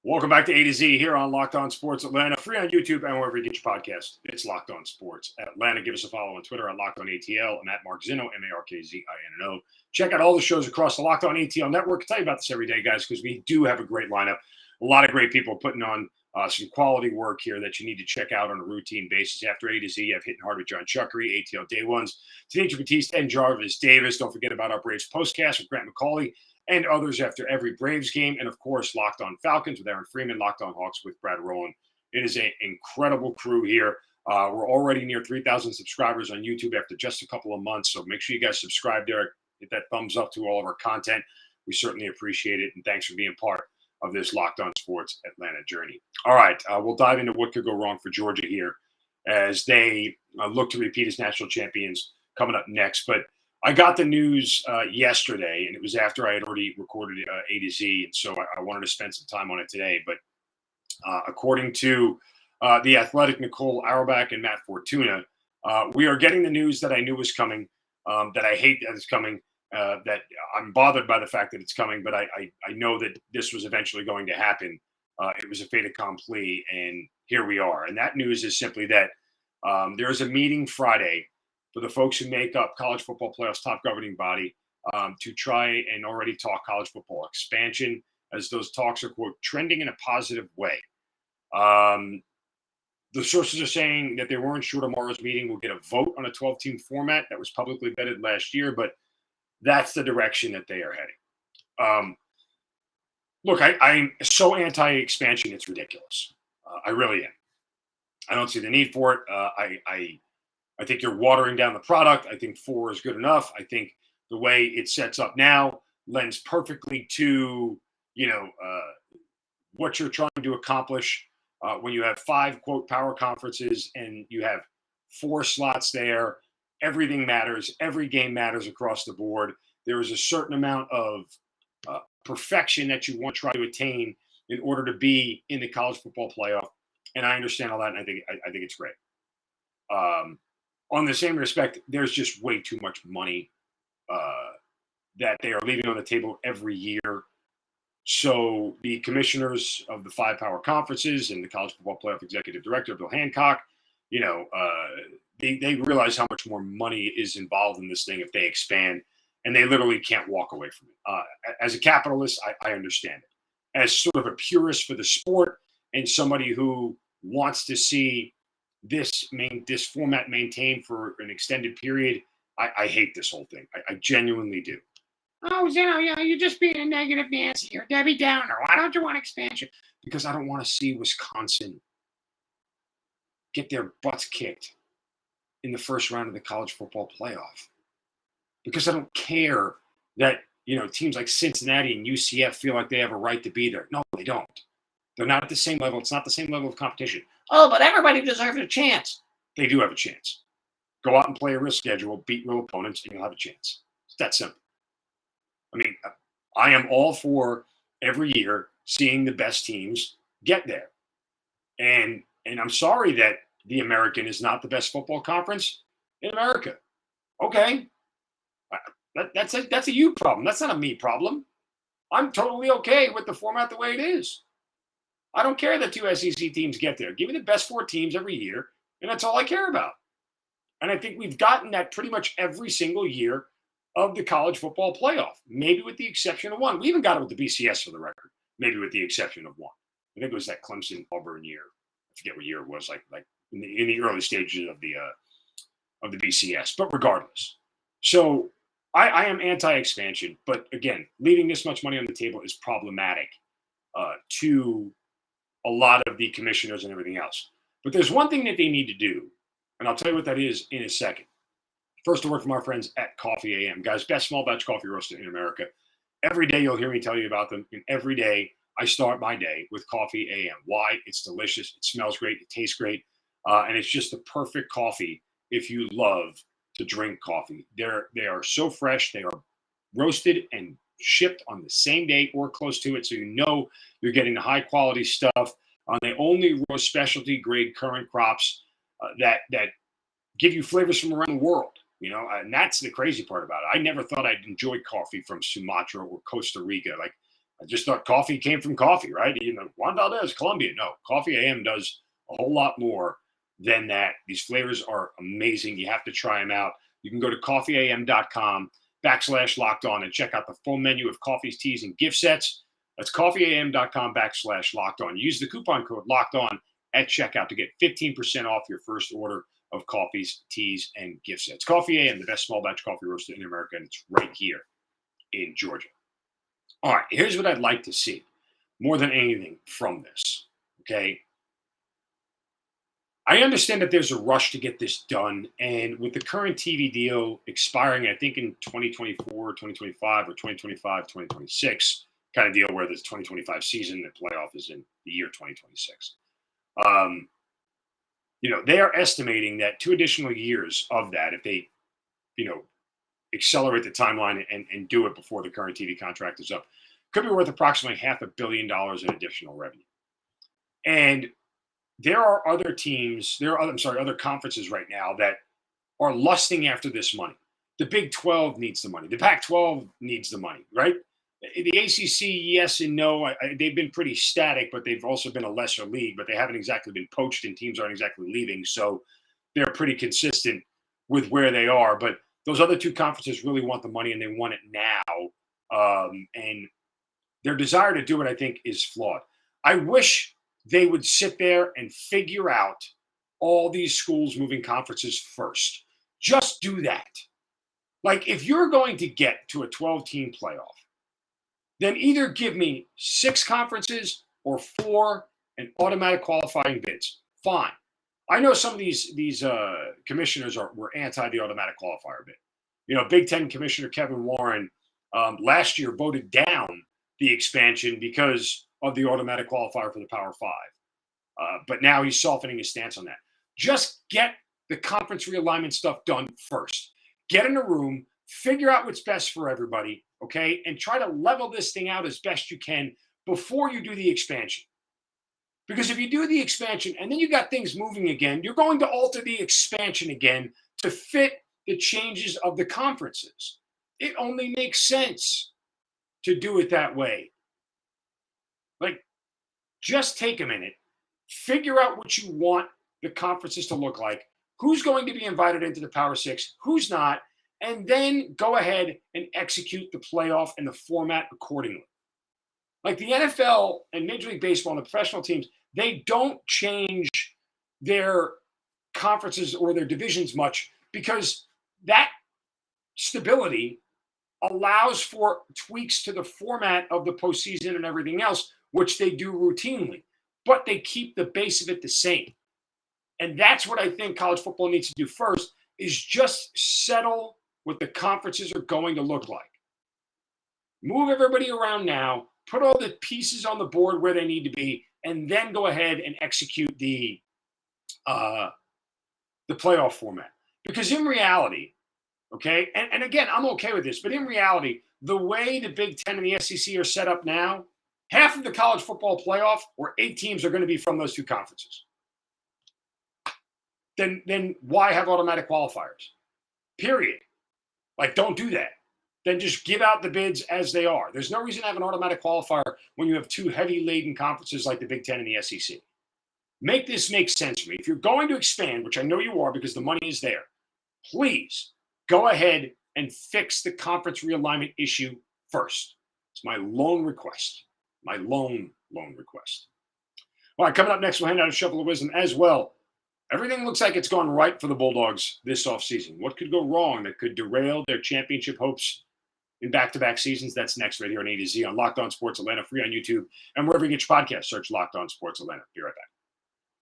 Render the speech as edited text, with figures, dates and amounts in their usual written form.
Welcome back to A to Z here on Locked On Sports Atlanta, free on YouTube and wherever you get your podcast. It's Locked On Sports Atlanta. Give us a follow on Twitter at Locked On ATL. I'm at Mark Zinno, MarkZinno. Check out all the shows across the Locked On ATL network. I tell you about this every day, guys, because we do have a great lineup. A lot of great people putting on some quality work here that you need to check out on a routine basis. After A to Z, you have Hitting Hard with John Chuckery, ATL Day Ones, Tanisha Batiste, and Jarvis Davis. Don't forget about our Braves postcast with Grant McCauley and others after every Braves game. And, of course, Locked On Falcons with Aaron Freeman, Locked On Hawks with Brad Rowland. It is an incredible crew here. We're already near 3,000 subscribers on YouTube after just a couple of months, so make sure you guys subscribe there. Hit that thumbs up to all of our content. We certainly appreciate it, and thanks for being part of this Locked On Sports Atlanta journey. All right, we'll dive into what could go wrong for Georgia here as they look to repeat as national champions coming up next. But I got the news yesterday, and it was after I had already recorded A to Z, and so I wanted to spend some time on it today. But according to The Athletic, Nicole Auerbach and Matt Fortuna, we are getting the news that I knew was coming, that I hate that it's coming, that I'm bothered by the fact that it's coming, but I know that this was eventually going to happen. It was a fait accompli, and here we are. And that news is simply that there is a meeting Friday for the folks who make up college football playoffs top governing body to try and already talk college football expansion, as those talks are, quote, trending in a positive way. The sources are saying that they weren't sure tomorrow's meeting will get a vote on a 12-team format that was publicly vetted last year, but that's the direction that they are heading. Look, I'm so anti-expansion, it's ridiculous. I really am. I don't see the need for it. I think you're watering down the product. I think 4 is good enough. I think the way it sets up now lends perfectly to, what you're trying to accomplish when you have 5, quote, power conferences and you have 4 slots there. Everything matters. Every game matters across the board. There is a certain amount of perfection that you want to try to attain in order to be in the college football playoff. And I understand all that, and I think it's great. On the same respect, there's just way too much money that they are leaving on the table every year. So the commissioners of the 5 power conferences and the College Football Playoff Executive Director, Bill Hancock, they realize how much more money is involved in this thing if they expand, and they literally can't walk away from it. As a capitalist, I understand it. As sort of a purist for the sport and somebody who wants to see this format maintained for an extended period, I hate this whole thing. I genuinely do. Oh, you're just being a negative Nancy or Debbie Downer. Why don't you want expansion? Because I don't want to see Wisconsin get their butts kicked in the first round of the college football playoff. Because I don't care that, teams like Cincinnati and UCF feel like they have a right to be there. No, they don't. They're not at the same level. It's not the same level of competition. Oh, but everybody deserves a chance. They do have a chance. Go out and play a real schedule, beat real opponents, and you'll have a chance. It's that simple. I mean, I am all for every year seeing the best teams get there. And I'm sorry that the American is not the best football conference in America. Okay. That's a you problem. That's not a me problem. I'm totally okay with the format the way it is. I don't care that 2 SEC teams get there. Give me the best 4 teams every year, and that's all I care about. And I think we've gotten that pretty much every single year of the college football playoff, maybe with the exception of one. We even got it with the BCS for the record, maybe with the exception of one. I think it was that Clemson-Auburn year. I forget what year it was, like in the early stages of the BCS. But regardless, so I am anti-expansion. But again, leaving this much money on the table is problematic to a lot of the commissioners and everything else. But there's one thing that they need to do, and I'll tell you what that is in a second. First, a word from our friends at Coffee AM. Guys, best small batch coffee roaster in America. Every day you'll hear me tell you about them, and every day I start my day with Coffee AM. Why? It's delicious. It smells great. It tastes great. And it's just the perfect coffee if you love to drink coffee. They are so fresh. They are roasted and shipped on the same day or close to it, so you're getting the high quality stuff. They only roast specialty grade current crops that give you flavors from around the world. And that's the crazy part about it. I never thought I'd enjoy coffee from Sumatra or Costa Rica. Like, I just thought coffee came from coffee, right? Juan Valdez, Colombia. No, Coffee AM does a whole lot more than that. These flavors are amazing. You have to try them out. You can go to coffeeam.com/locked on and check out the full menu of coffees, teas, and gift sets. That's coffeeam.com/locked on. Use the coupon code locked on at checkout to get 15% off your first order of coffees, teas, and gift sets. Coffee AM, the best small batch coffee roaster in America, and it's right here in Georgia. All right, here's what I'd like to see more than anything from this. Okay. I understand that there's a rush to get this done. And with the current TV deal expiring, I think in 2024, 2025, or 2025, 2026 kind of deal where there's 2025 season, the playoff is in the year 2026. They are estimating that 2 additional years of that, if they, accelerate the timeline and do it before the current TV contract is up, could be worth approximately $500 million in additional revenue. And there are other teams, other conferences right now that are lusting after this money. The Big 12 needs the money. The Pac-12 needs the money, right? The ACC, yes and no. They've been pretty static, but they've also been a lesser league, but they haven't exactly been poached and teams aren't exactly leaving. So they're pretty consistent with where they are. But those other 2 conferences really want the money and they want it now. And their desire to do it, I think, is flawed. I wish they would sit there and figure out all these schools moving conferences first. Just do that. Like, if you're going to get to a 12-team playoff, then either give me 6 conferences or 4 and automatic qualifying bids. Fine. I know some of these commissioners were anti the automatic qualifier bid. Big Ten Commissioner Kevin Warren last year voted down the expansion because of the automatic qualifier for the Power 5. But now he's softening his stance on that. Just get the conference realignment stuff done first. Get in a room, figure out what's best for everybody, okay? And try to level this thing out as best you can before you do the expansion. Because if you do the expansion and then you got things moving again, you're going to alter the expansion again to fit the changes of the conferences. It only makes sense to do it that way. Like, just take a minute, figure out what you want the conferences to look like, who's going to be invited into the Power 6, who's not, and then go ahead and execute the playoff and the format accordingly. Like the NFL and Major League Baseball and the professional teams, they don't change their conferences or their divisions much because that stability allows for tweaks to the format of the postseason and everything else, which they do routinely, but they keep the base of it the same. And that's what I think college football needs to do first, is just settle what the conferences are going to look like. Move everybody around now, put all the pieces on the board where they need to be, and then go ahead and execute the playoff format. Because in reality, okay, and again, I'm okay with this, but in reality, the way the Big Ten and the SEC are set up now, half of the college football playoff, or 8 teams, are going to be from those 2 conferences. Then why have automatic qualifiers? Period. Like, don't do that. Then just give out the bids as they are. There's no reason to have an automatic qualifier when you have 2 heavy-laden conferences like the Big Ten and the SEC. Make this make sense for me. If you're going to expand, which I know you are because the money is there, please go ahead and fix the conference realignment issue first. It's my lone request. My lone request. All right, coming up next, we'll hand out a shuffle of wisdom as well. Everything looks like it's gone right for the Bulldogs this offseason. What could go wrong that could derail their championship hopes in back-to-back seasons? That's next right here on A to Z on Locked On Sports Atlanta, free on YouTube, and wherever you get your podcasts, search Locked On Sports Atlanta. Be right back.